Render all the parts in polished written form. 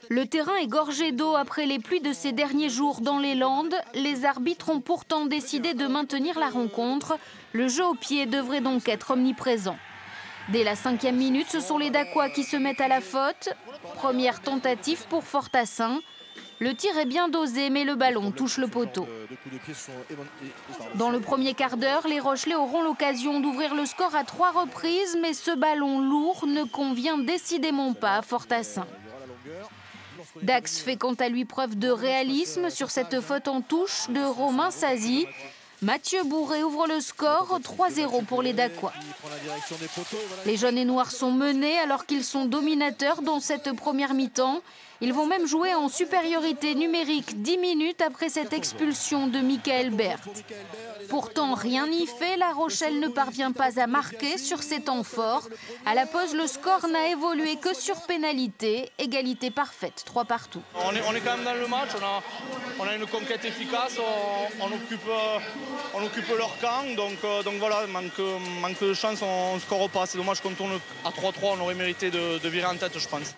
Le terrain est gorgé d'eau après les pluies de ces derniers jours dans les Landes. Les arbitres ont pourtant décidé de maintenir la rencontre. Le jeu au pied devrait donc être omniprésent. Dès la 5e minute, ce sont les Dacquois qui se mettent à la faute. Première tentative pour Fortassin. Le tir est bien dosé, mais le ballon touche le poteau. Dans le premier quart d'heure, les Rochelais auront l'occasion d'ouvrir le score à 3 reprises, mais ce ballon lourd ne convient décidément pas à Fortassin. Dax fait quant à lui preuve de réalisme sur cette faute en touche de Romain Sazi. Mathieu Bourré ouvre le score, 3-0 pour les Dacquois. Les jaunes et noirs sont menés alors qu'ils sont dominateurs dans cette première mi-temps. Ils vont même jouer en supériorité numérique 10 minutes après cette expulsion de Michael Berth. Pourtant, rien n'y fait, La Rochelle ne parvient pas à marquer sur ces temps forts. À la pause, le score n'a évolué que sur pénalité, égalité parfaite, 3 partout. On est quand même dans le match, on a une conquête efficace, on occupe leur camp, donc voilà, manque de chance, on ne score pas. C'est dommage qu'on tourne à 3-3, on aurait mérité de virer en tête, je pense.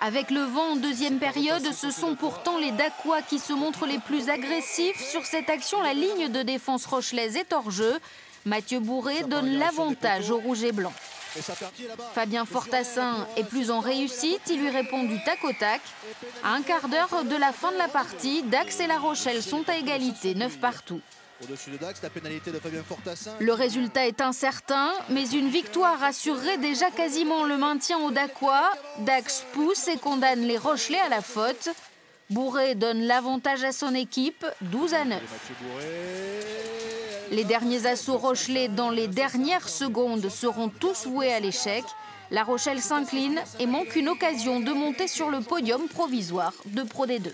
Avec le vent en deuxième période, ce sont pourtant les Dacquois qui se montrent les plus agressifs. Sur cette action, la ligne de défense rochelaise est hors jeu. Mathieu Bourré donne l'avantage aux rouges et blancs. Fabien Fortassin est plus en réussite, il lui répond du tac au tac. À un quart d'heure de la fin de la partie, Dax et La Rochelle sont à égalité, 9 partout. Au-dessus de Dax, la pénalité de Fabien Fortassin. Le résultat est incertain, mais une victoire assurerait déjà quasiment le maintien aux Dacquois. Dax pousse et condamne les Rochelais à la faute. Bourré donne l'avantage à son équipe, 12-9. Les derniers assauts rochelais dans les dernières secondes seront tous voués à l'échec. La Rochelle s'incline et manque une occasion de monter sur le podium provisoire de Pro D2.